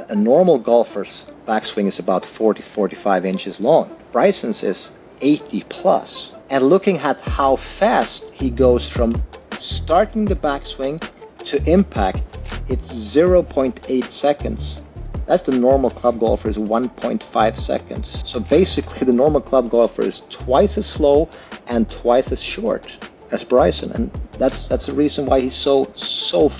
a normal golfer's backswing is about 40-45 inches long. Bryson's is 80 plus. And looking at how fast he goes from starting the backswing to impact, it's 0.8 seconds. That's the normal club golfer is 1.5 seconds. So basically the normal club golfer is twice as slow and twice as short as Bryson, and that's the reason why he's so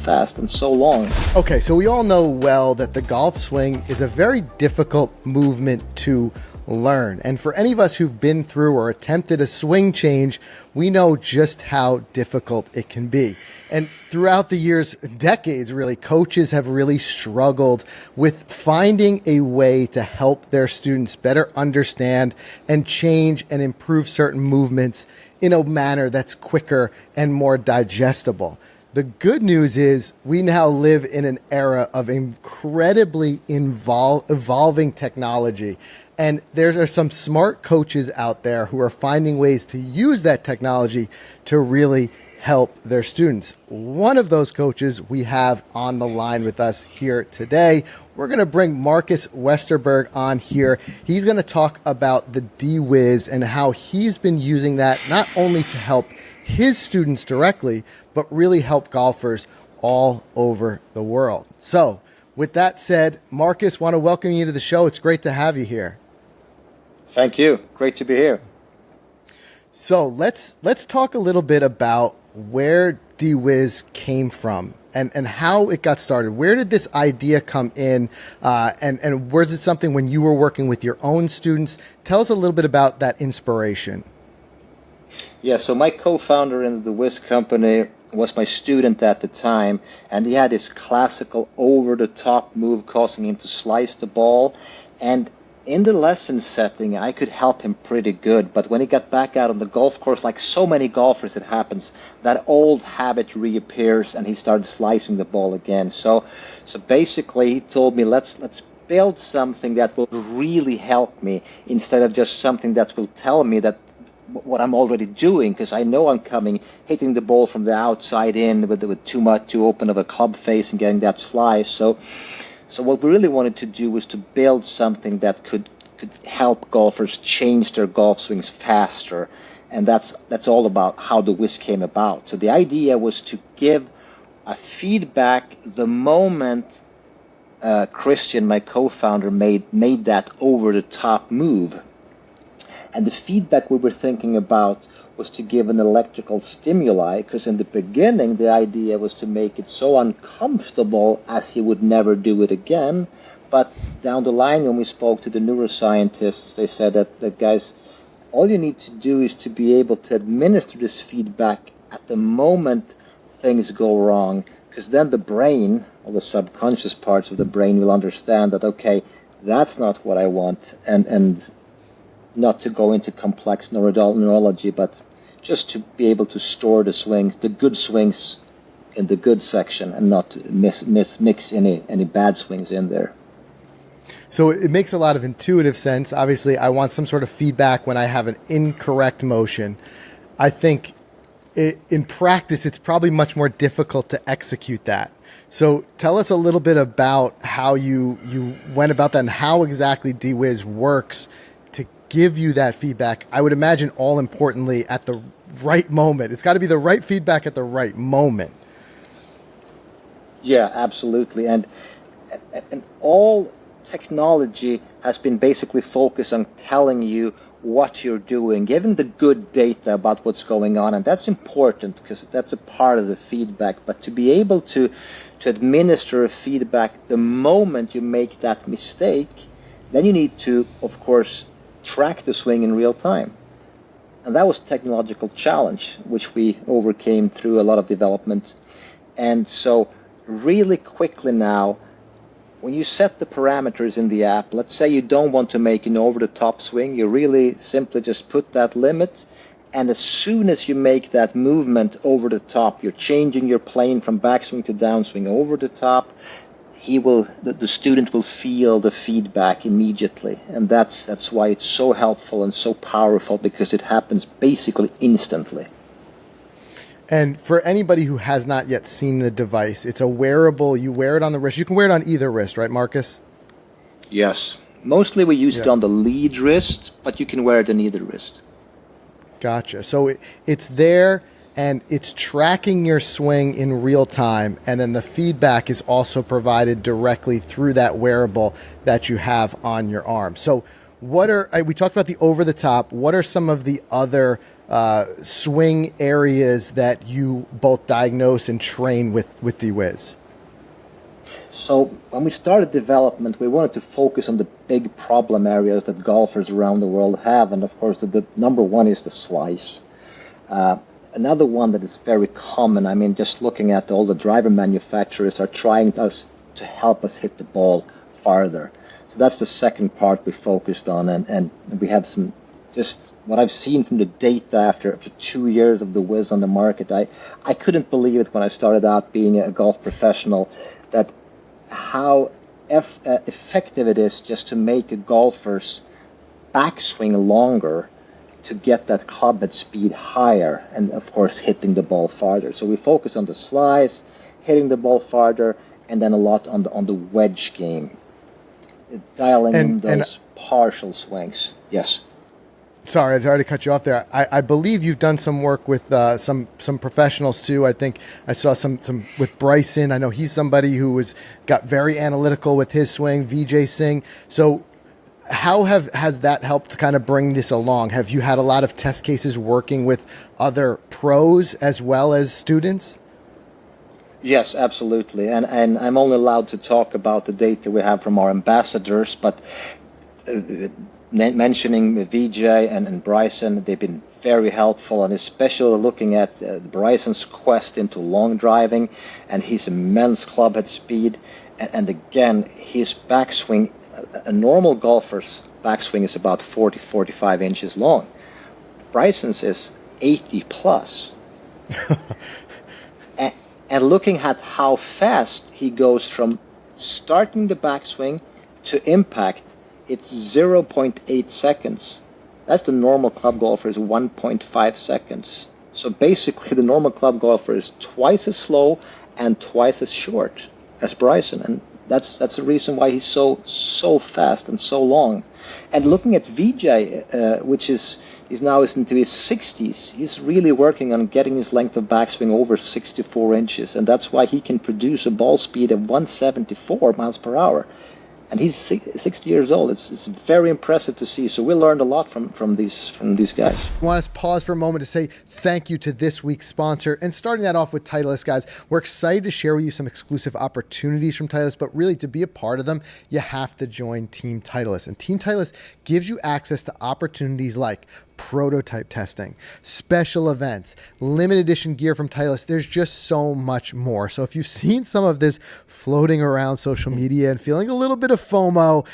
fast and so long. Okay, so we all know well that the golf swing is a very difficult movement to learn. And for any of us who've been through or attempted a swing change, we know just how difficult it can be. And throughout the years, decades really, coaches have really struggled with finding a way to help their students better understand and change and improve certain movements in a manner that's quicker and more digestible. The good news is we now live in an era of incredibly evolving technology. And there are some smart coaches out there who are finding ways to use that technology to really help their students. One of those coaches we have on the line with us here today. We're going to bring Markus Westerberg on here. He's going to talk about the deWiz and how he's been using that not only to help his students directly, but really help golfers all over the world. So with that said, Markus, want to welcome you to the show. It's great to have you here. Thank you. Great to be here. So let's talk a little bit about where deWiz came from and how it got started. Where did this idea come in? And was it something when you were working with your own students? Tell us a little bit about that inspiration. Yeah, so my co-founder in the deWiz company was my student at the time, and he had this classical over-the-top move causing him to slice the ball. And in the lesson setting, I could help him pretty good, but when he got back out on the golf course, like so many golfers, it happens, that old habit reappears, and he started slicing the ball again. So basically, he told me, let's build something that will really help me instead of just something that will tell me that what I'm already doing, because I know I'm hitting the ball from the outside in with too open of a club face and getting that slice. So what we really wanted to do was to build something that could help golfers change their golf swings faster, and that's all about how the deWiz came about. So the idea was to give a feedback the moment Christian, my co-founder, made that over-the-top move. And the feedback we were thinking about was to give an electrical stimuli, because in the beginning the idea was to make it so uncomfortable as he would never do it again. But down the line, when we spoke to the neuroscientists, they said that guys, all you need to do is to be able to administer this feedback at the moment things go wrong, because then the brain, or the subconscious parts of the brain, will understand that, okay, that's not what I want, and not to go into complex neurology, but just to be able to store the swings, the good swings, in the good section, and not to mix any bad swings in there. So it makes a lot of intuitive sense. Obviously, I want some sort of feedback when I have an incorrect motion. I think in practice, it's probably much more difficult to execute that. So tell us a little bit about how you went about that and how exactly deWiz works to give you that feedback. I would imagine, all importantly, at the right moment. It's got to be the right feedback at the right moment. Yeah, absolutely. And all technology has been basically focused on telling you what you're doing, giving the good data about what's going on. And that's important because that's a part of the feedback. But to be able to administer a feedback the moment you make that mistake, then you need to, of course, track the swing in real time. And that was a technological challenge, which we overcame through a lot of development. And so really quickly now, when you set the parameters in the app, let's say you don't want to make an over-the-top swing, you really simply just put that limit, and as soon as you make that movement over the top, you're changing your plane from backswing to downswing over the top, the student will feel the feedback immediately. And that's why it's so helpful and so powerful, because it happens basically instantly. And for anybody who has not yet seen the device, it's a wearable. You wear it on the wrist. You can wear it on either wrist, right, Marcus? Yes. Mostly we use it Yeah. on the lead wrist, but you can wear it on either wrist. Gotcha. So it's there and it's tracking your swing in real time. And then the feedback is also provided directly through that wearable that you have on your arm. So we talked about the over the top. What are some of the other swing areas that you both diagnose and train with deWiz? So when we started development, we wanted to focus on the big problem areas that golfers around the world have. And of course, the number one is the slice. Another one that is very common, I mean, just looking at all the driver manufacturers are trying to help us hit the ball farther. So that's the second part we focused on. And we have some, just what I've seen from the data after 2 years of deWiz on the market, I couldn't believe it when I started out being a golf professional, that how effective it is just to make a golfer's backswing longer to get that club head speed higher and, of course, hitting the ball farther. So we focus on the slice, hitting the ball farther, and then a lot on the wedge game, dialing in those partial swings. Yes. Sorry, I tried to cut you off there. I believe you've done some work with some professionals too. I think I saw some with Bryson. I know he's somebody who got very analytical with his swing, VJ Singh. So how has that helped to kind of bring this along? Have you had a lot of test cases working with other pros as well as students? Yes, absolutely. And I'm only allowed to talk about the data we have from our ambassadors, but mentioning VJ and Bryson, they've been very helpful, and especially looking at Bryson's quest into long driving and his immense clubhead speed. And again, his backswing, a normal golfer's backswing is about 45 inches long. Bryson's is 80 plus. And looking at how fast he goes from starting the backswing to impact, it's 0.8 seconds. That's the normal club golfer is 1.5 seconds. So basically the normal club golfer is twice as slow and twice as short as Bryson. And that's the reason why he's so fast and so long. And looking at VJ, which he's now into his 60s, he's really working on getting his length of backswing over 64 inches. And that's why he can produce a ball speed of 174 miles per hour. And he's 60 years old. It's very impressive to see. So we learned a lot from these guys. I want to pause for a moment to say thank you to this week's sponsor. And starting that off with Titleist, guys, we're excited to share with you some exclusive opportunities from Titleist. But really, to be a part of them, you have to join Team Titleist. And Team Titleist gives you access to opportunities like prototype testing, special events, limited edition gear from Titleist. There's just so much more. So if you've seen some of this floating around social media and feeling a little bit of FOMO,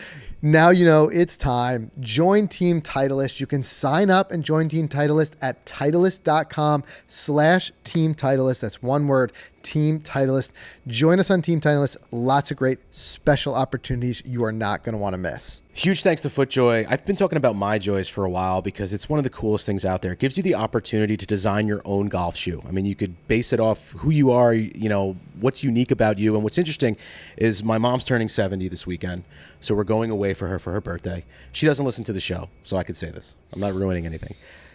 now you know it's time. Join Team Titleist. You can sign up and join Team Titleist at Titleist.com/Team Titleist. That's one word, Team Titleist. Join us on Team Titleist. Lots of great special opportunities you are not going to want to miss. Huge thanks to FootJoy. I've been talking about MyJoys for a while because it's one of the coolest things out there. It gives you the opportunity to design your own golf shoe. I mean, you could base it off who you are, you know, what's unique about you. And what's interesting is my mom's turning 70 this weekend, so we're going away for her birthday. She doesn't listen to the show, so I can say this. I'm not ruining anything.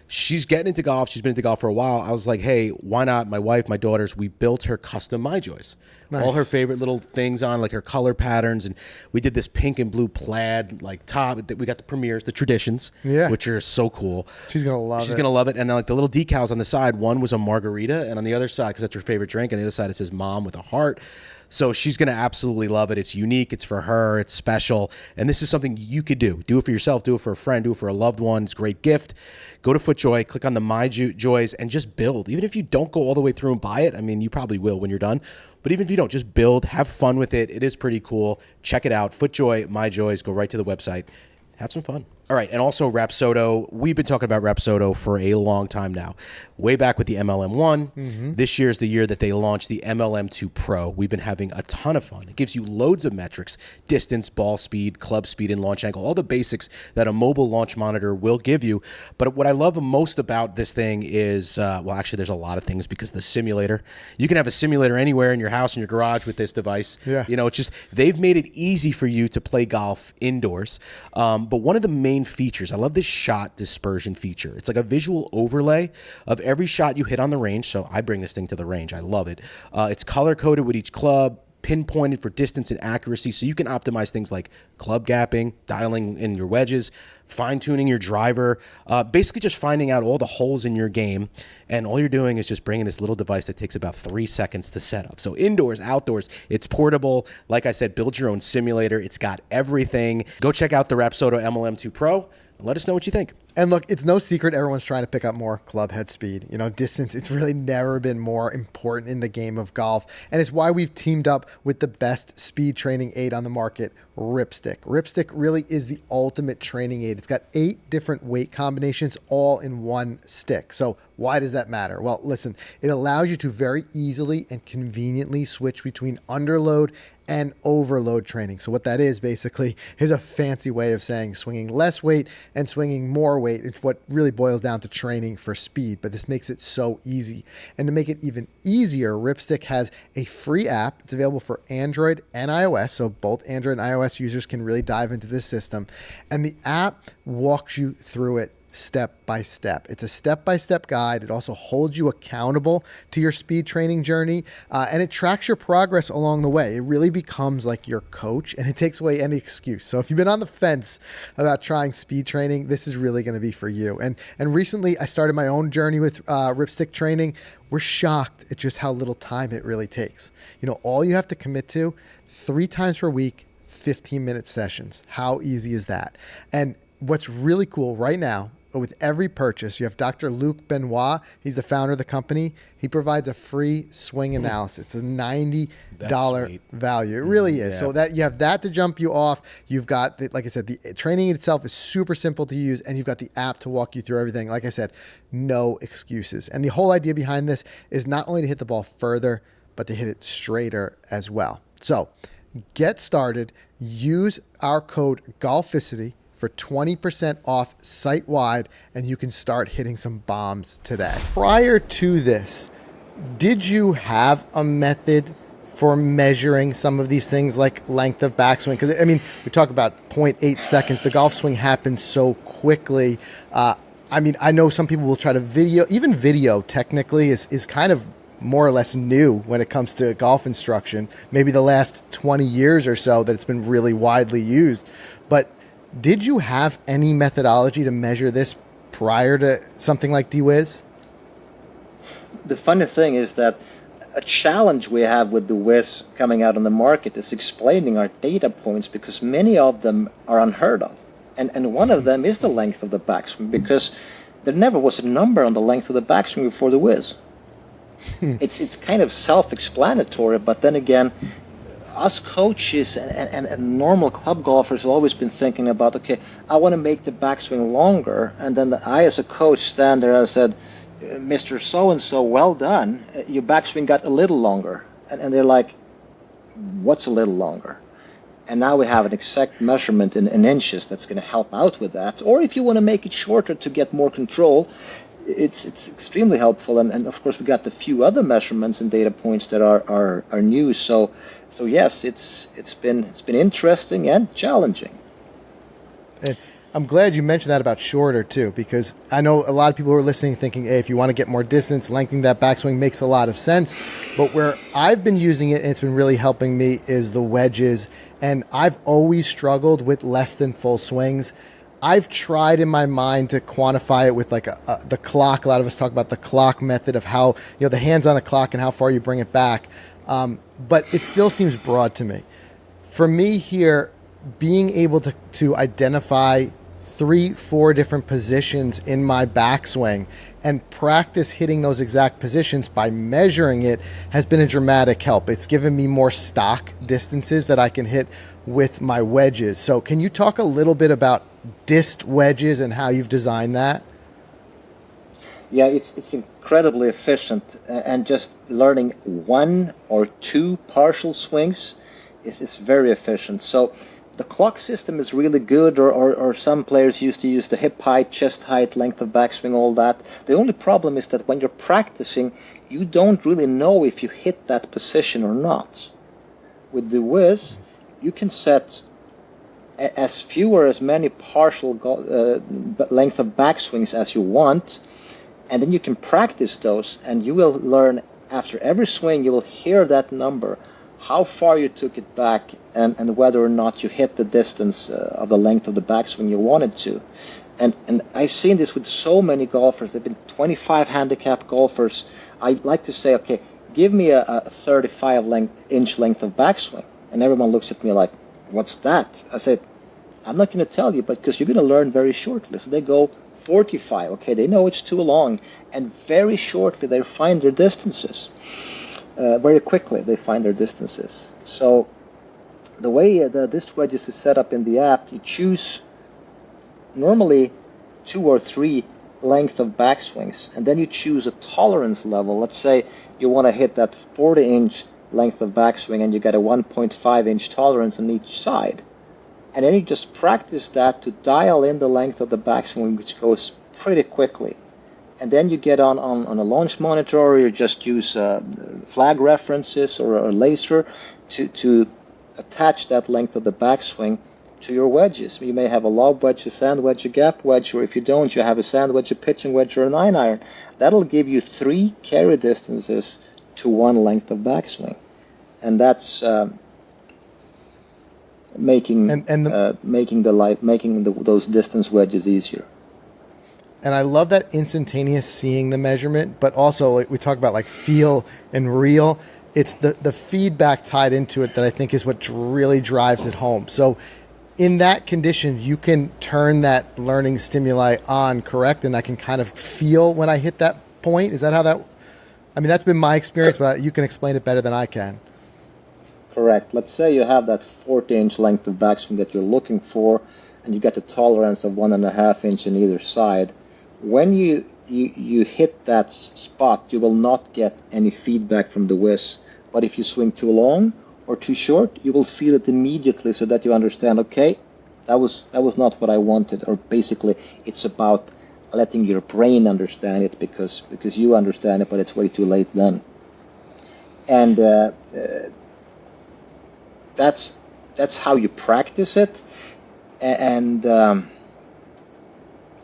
She's getting into golf. She's been into golf for a while. I was like, hey, why not? My wife, my daughters, we built her custom MyJoys. Nice. All her favorite little things on, like her color patterns. And we did this pink and blue plaid, like top. We got the premieres, the traditions, which are so cool. She's going to love it. She's going to love it. And then, like, the little decals on the side, one was a margarita. And on the other side, because that's her favorite drink, on the other side it says mom with a heart. So she's going to absolutely love it. It's unique. It's for her. It's special. And this is something you could do. Do it for yourself. Do it for a friend. Do it for a loved one. It's a great gift. Go to FootJoy. Click on the MyJoys and just build. Even if you don't go all the way through and buy it, I mean, you probably will when you're done. But even if you don't, just build. Have fun with it. It is pretty cool. Check it out. FootJoy, MyJoys. Go right to the website. Have some fun. All right, and also Rapsodo. We've been talking about Rapsodo for a long time now. Way back with the MLM1. This year is the year that they launched the MLM2 Pro. We've been having a ton of fun. It gives you loads of metrics: distance, ball speed, club speed, and launch angle, all the basics that a mobile launch monitor will give you. But what I love most about this thing is, well, actually, there's a lot of things, because the simulator, you can have a simulator anywhere in your house, in your garage with this device. Yeah. You know, it's just, they've made it easy for you to play golf indoors. But one of the main features, I love this shot dispersion feature. It's like a visual overlay of every shot you hit on the range. So I bring this thing to the range. I love it. It's color coded with each club, pinpointed for distance and accuracy, so you can optimize things like club gapping, dialing in your wedges, fine-tuning your driver, basically just finding out all the holes in your game. And all you're doing is just bringing this little device that takes about 3 seconds to set up. So indoors, outdoors, it's portable. Like I said, build your own simulator. It's got everything. Go check out the Rapsodo MLM2 Pro and let us know what you think. And look, it's no secret everyone's trying to pick up more club head speed. You know, distance, it's really never been more important in the game of golf. And it's why we've teamed up with the best speed training aid on the market, Ripstick. Ripstick really is the ultimate training aid. It's got 8 different weight combinations all in one stick. So why does that matter? Well, listen, it allows you to very easily and conveniently switch between underload and overload training. So what that is basically is a fancy way of saying swinging less weight and swinging more weight. It's what really boils down to training for speed, but this makes it so easy. And to make it even easier, Ripstick has a free app. It's available for Android and iOS, so both Android and iOS users can really dive into this system. And the app walks you through it step by step. It's a step-by-step guide. It also holds you accountable to your speed training journey, and it tracks your progress along the way. It really becomes like your coach, and it takes away any excuse. So if you've been on the fence about trying speed training, this is really going to be for you. And recently, I started my own journey with Ripstick training. We're shocked at just how little time it really takes. You know, all you have to commit to 3 times per week, 15-minute sessions. How easy is that? And what's really cool right now, with every purchase, you have Dr. Luc Benoit. He's the founder of the company. He provides a free swing analysis. It's a $90 value. It really is. Yeah. So that you have that to jump you off. You've got, like I said, the training itself is super simple to use, and you've got the app to walk you through everything. Like I said, no excuses. And the whole idea behind this is not only to hit the ball further, but to hit it straighter as well. So get started. Use our code GOLFICITY for 20% off site-wide, and you can start hitting some bombs today. Prior to this, did you have a method for measuring some of these things like length of backswing? Because, I mean, we talk about 0.8 seconds. The golf swing happens so quickly. I mean, I know some people will try to even video technically is kind of more or less new when it comes to golf instruction. Maybe the last 20 years or so that it's been really widely used. But did you have any methodology to measure this prior to something like deWiz? The funny thing is that a challenge we have with deWiz coming out on the market is explaining our data points, because many of them are unheard of. And one of them is the length of the backswing, because there never was a number on the length of the backswing before deWiz. It's kind of self-explanatory, but then again, us coaches and normal club golfers have always been thinking about, okay, I want to make the backswing longer, and then I as a coach stand there and said, Mr. So-and-so, well done, your backswing got a little longer. And they're like, what's a little longer? And now we have an exact measurement in inches that's going to help out with that. Or if you want to make it shorter to get more control, it's extremely helpful. And of course, we got the few other measurements and data points that are new. So yes, it's been interesting and challenging. And I'm glad you mentioned that about shorter too, because I know a lot of people who are listening thinking, hey, if you want to get more distance, lengthening that backswing makes a lot of sense. But where I've been using it and it's been really helping me is the wedges. And I've always struggled with less than full swings. I've tried in my mind to quantify it with like the clock. A lot of us talk about the clock method of how, the hands on a clock and how far you bring it back. But it still seems broad to me. For me here, being able to identify 3-4 different positions in my backswing and practice hitting those exact positions by measuring it has been a dramatic help. It's given me more stock distances that I can hit with my wedges. So can you talk a little bit about disc wedges and how you've designed that? Yeah, it's incredibly efficient, and just learning one or two partial swings is very efficient. So the clock system is really good, or some players used to use the hip height, chest height, length of backswing, all that. The only problem is that when you're practicing, you don't really know if you hit that position or not. With deWiz, you can set as few or as many partial length of backswings as you want, and then you can practice those, and you will learn after every swing, you will hear that number, how far you took it back, and whether or not you hit the distance of the length of the backswing you wanted to. And I've seen this with so many golfers. There have been 25 handicap golfers. I like to say, okay, give me a 35-inch length of backswing. And everyone looks at me like, what's that? I said, I'm not going to tell you, but because you're going to learn very shortly. So they go 45. Okay, they know it's too long. And very shortly, they find their distances. Very quickly, they find their distances. So the way the disc wedges is set up in the app, you choose normally 2 or 3 length of backswings, and then you choose a tolerance level. Let's say you want to hit that 40-inch length of backswing, and you get a 1.5-inch tolerance on each side. And then you just practice that to dial in the length of the backswing, which goes pretty quickly. And then you get on a launch monitor, or you just use flag references or a laser to attach that length of the backswing to your wedges. You may have a lob wedge, a sand wedge, a gap wedge, or if you don't, you have a sand wedge, a pitching wedge, or a 9-iron. That'll give you 3 carry distances to 1 length of backswing. And that's making those distance wedges easier. And I love that instantaneous seeing the measurement, but also like we talk about like feel and reel. It's the feedback tied into it that I think is what really drives it home. So in that condition, you can turn that learning stimuli on, correct? And I can kind of feel when I hit that point. Is that how that, I mean, that's been my experience, but you can explain it better than I can. Correct. Let's say you have that 40-inch length of backswing that you're looking for, and you get a tolerance of 1.5 inch on either side. When you hit that spot, you will not get any feedback from deWiz. But if you swing too long or too short, you will feel it immediately, so that you understand, okay, that was not what I wanted. Or basically, it's about letting your brain understand it, because you understand it, but it's way too late then. And that's how you practice it. And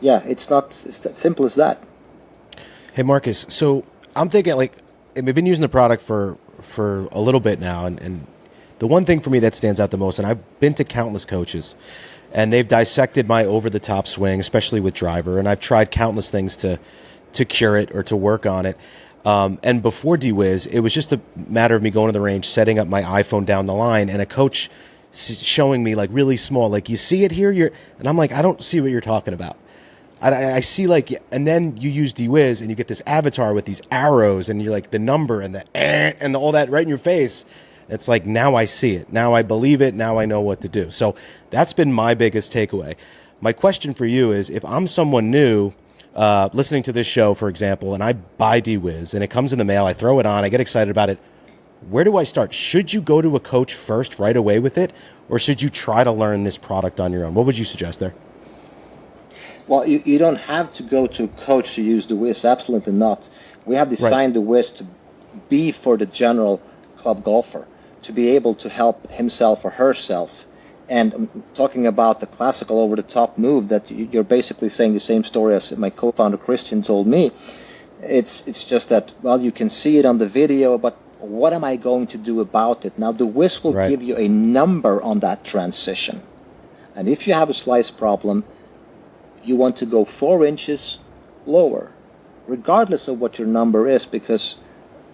yeah, it's as simple as that. Hey, Markus, so I'm thinking, like, we've been using the product for a little bit now, and the one thing for me that stands out the most, and I've been to countless coaches, and they've dissected my over-the-top swing, especially with driver, and I've tried countless things to cure it or to work on it. And before deWiz, it was just a matter of me going to the range, setting up my iPhone down the line, and a coach showing me, like, really small, like, you see it here? And I'm like, I don't see what you're talking about. I see, like, and then you use deWiz and you get this avatar with these arrows, and you're like the number and the all that right in your face. It's like, now I see it. Now I believe it. Now I know what to do. So that's been my biggest takeaway. My question for you is, if I'm someone new listening to this show, for example, and I buy deWiz and it comes in the mail, I throw it on, I get excited about it. Where do I start? Should you go to a coach first right away with it, or should you try to learn this product on your own? What would you suggest there? Well, you don't have to go to a coach to use deWiz. Absolutely not. We have designed deWiz to be for the general club golfer, to be able to help himself or herself. And talking about the classical over-the-top move, that you're basically saying the same story as my co-founder Christian told me. It's just that, well, you can see it on the video, but what am I going to do about it? Now, deWiz will give you a number on that transition. And if you have a slice problem, you want to go 4 inches lower, regardless of what your number is, because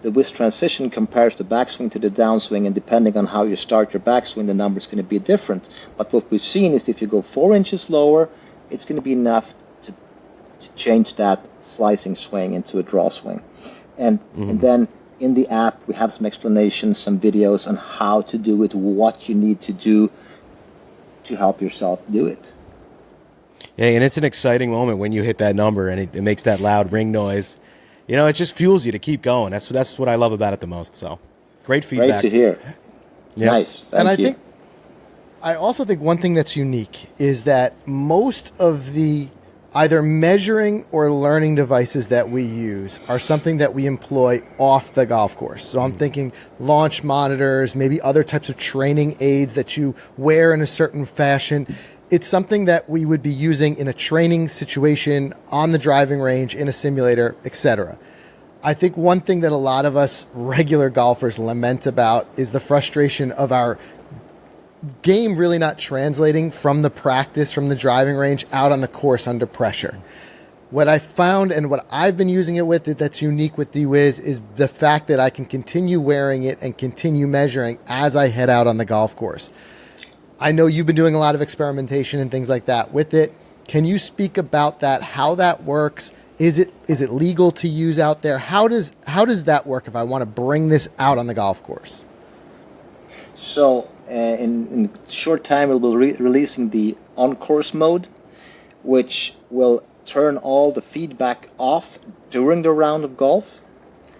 the deWiz transition compares the backswing to the downswing, and depending on how you start your backswing, the number is going to be different. But what we've seen is if you go 4 inches lower, it's going to be enough to change that slicing swing into a draw swing. And then in the app, we have some explanations, some videos on how to do it, what you need to do to help yourself do it. Hey, and it's an exciting moment when you hit that number and it makes that loud ring noise. You know, it just fuels you to keep going. That's what I love about it the most. So, great Great feedback. to hear. Yep. Nice. And Thank you. I also think one thing that's unique is that most of the either measuring or learning devices that we use are something that we employ off the golf course. So I'm thinking launch monitors, maybe other types of training aids that you wear in a certain fashion. It's something that we would be using in a training situation, on the driving range, in a simulator, etc. I think one thing that a lot of us regular golfers lament about is the frustration of our game really not translating from the practice, from the driving range, out on the course under pressure. What I found and what I've been using it with that's unique with deWiz is the fact that I can continue wearing it and continue measuring as I head out on the golf course. I know you've been doing a lot of experimentation and things like that with it. Can you speak about that, how that works? Is it legal to use out there? How does that work if I want to bring this out on the golf course? So in short time, we'll be releasing the on-course mode, which will turn all the feedback off during the round of golf.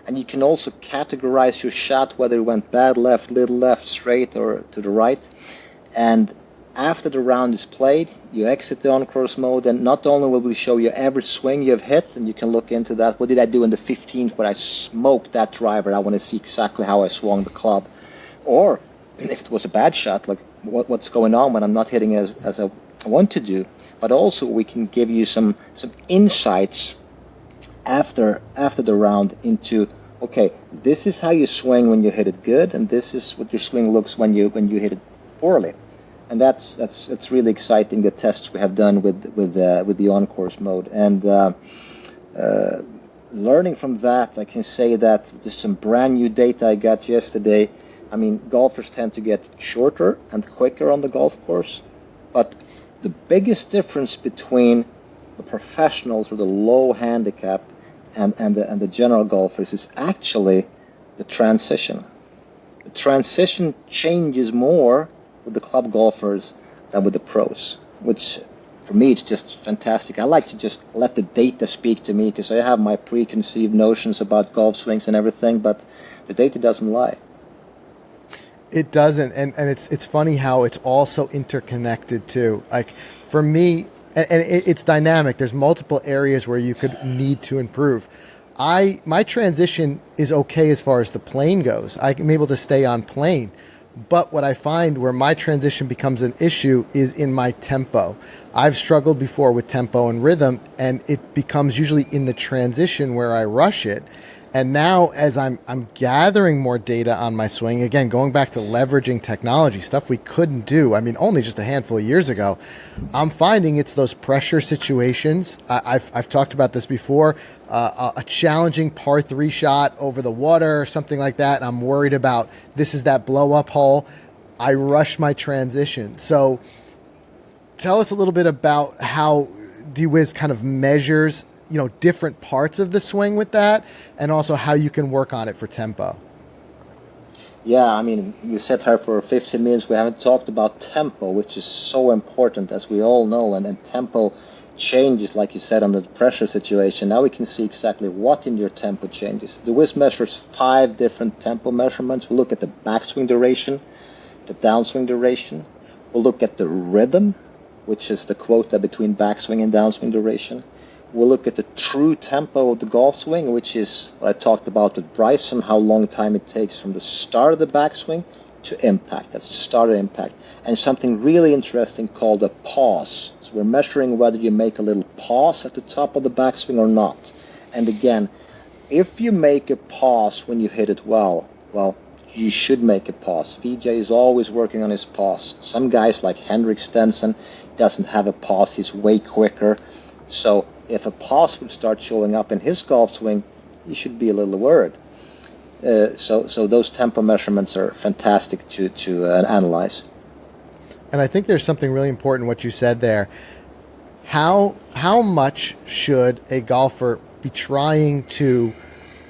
And you can also categorize your shot, whether it went bad left, little left, straight, or to the right. And after the round is played, you exit the on-course mode, and not only will we show you every swing you have hit, and you can look into that. What did I do in the 15th where I smoked that driver? I want to see exactly how I swung the club. Or if it was a bad shot, like what's going on when I'm not hitting as I want to do. But also we can give you some insights after the round into, okay, this is how you swing when you hit it good, and this is what your swing looks when you hit it poorly. And that's really exciting, the tests we have done with the on-course mode. And learning from that, I can say that there's some brand new data I got yesterday. I mean, golfers tend to get shorter and quicker on the golf course, but the biggest difference between the professionals or the low handicap and the general golfers is actually the transition. The transition changes more with the club golfers than with the pros, which for me it's just fantastic. I like to just let the data speak to me because I have my preconceived notions about golf swings and everything, but the data doesn't lie. It doesn't, and it's funny how it's all so interconnected too. Like for me, and it's dynamic. There's multiple areas where you could need to improve. My transition is okay as far as the plane goes. I'm able to stay on plane. But what I find where my transition becomes an issue is in my tempo. I've struggled before with tempo and rhythm, and it becomes usually in the transition where I rush it. And now as I'm gathering more data on my swing, again, going back to leveraging technology, stuff we couldn't do, I mean, only just a handful of years ago, I'm finding it's those pressure situations. I've talked about this before, a challenging par 3 shot over the water or something like that. And I'm worried about this is that blow up hole. I rush my transition. So tell us a little bit about how deWiz kind of measures different parts of the swing with that, and also how you can work on it for tempo. Yeah, I mean, we sat here for 15 minutes. We haven't talked about tempo, which is so important, as we all know. And tempo changes, like you said, under the pressure situation. Now we can see exactly what in your tempo changes. deWiz measures 5 different tempo measurements. We look at the backswing duration, the downswing duration. We'll look at the rhythm, which is the quota between backswing and downswing duration. We'll look at the true tempo of the golf swing, which is what I talked about with Bryson, how long time it takes from the start of the backswing to impact. That's the start of impact. And something really interesting called a pause. So we're measuring whether you make a little pause at the top of the backswing or not. And again, if you make a pause when you hit it well, you should make a pause. VJ is always working on his pause. Some guys like Henrik Stenson doesn't have a pause. He's way quicker. So if a pause would start showing up in his golf swing, you should be a little worried. So those tempo measurements are fantastic to analyze. And I think there's something really important what you said there. How much should a golfer be trying to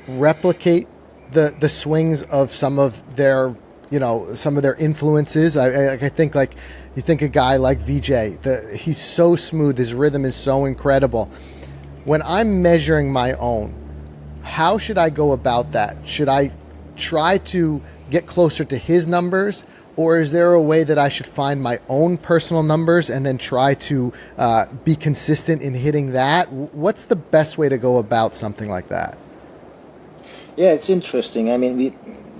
replicate the swings of some of their influences? I think, like, You think a guy like VJ, he's so smooth, his rhythm is so incredible. When I'm measuring my own, how should I go about that? Should I try to get closer to his numbers, or is there a way that I should find my own personal numbers and then try to be consistent in hitting that? What's the best way to go about something like that? Yeah, it's interesting. I mean,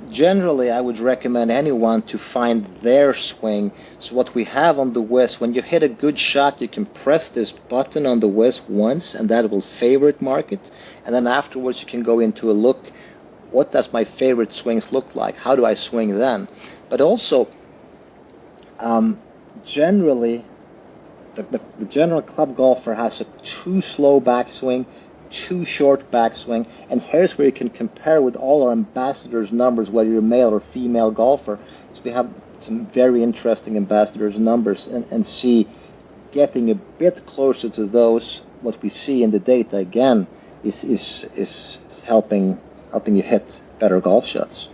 generally, I would recommend anyone to find their swing. So what we have on the deWiz, when you hit a good shot, you can press this button on the deWiz once, and that will favorite mark it. And then afterwards, you can go into a look. What does my favorite swings look like? How do I swing then? But also, generally, the general club golfer has a too slow backswing, too short backswing, and here's where you can compare with all our ambassadors' numbers, whether you're male or female golfer. So we have some very interesting ambassadors' numbers, and see getting a bit closer to those. What we see in the data again is helping you hit better golf shots.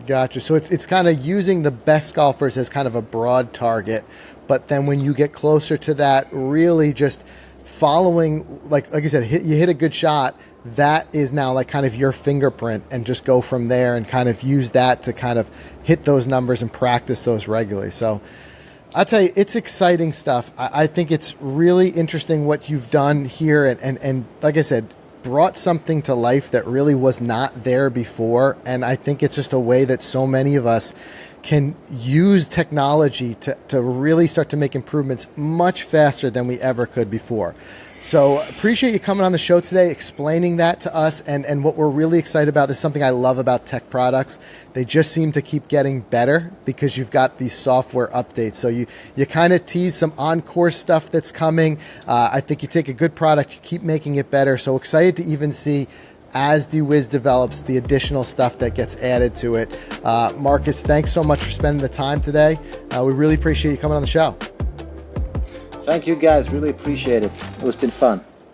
Gotcha. So it's kind of using the best golfers as kind of a broad target, but then when you get closer to that, really just following, like you said, you hit a good shot, that is now like kind of your fingerprint, and just go from there and kind of use that to kind of hit those numbers and practice those regularly. So I'll tell you, it's exciting stuff. I think it's really interesting what you've done here, and like I said, brought something to life that really was not there before. And I think it's just a way that so many of us can use technology to really start to make improvements much faster than we ever could before. So appreciate you coming on the show today, explaining that to us. And what we're really excited about, this is something I love about tech products. They just seem to keep getting better because you've got these software updates. So you kind of tease some on-course stuff that's coming. I think you take a good product, you keep making it better. So excited to even see, as deWiz develops, the additional stuff that gets added to it. Markus, thanks so much for spending the time today. We really appreciate you coming on the show. Thank you, guys. Really appreciate it. It's been fun.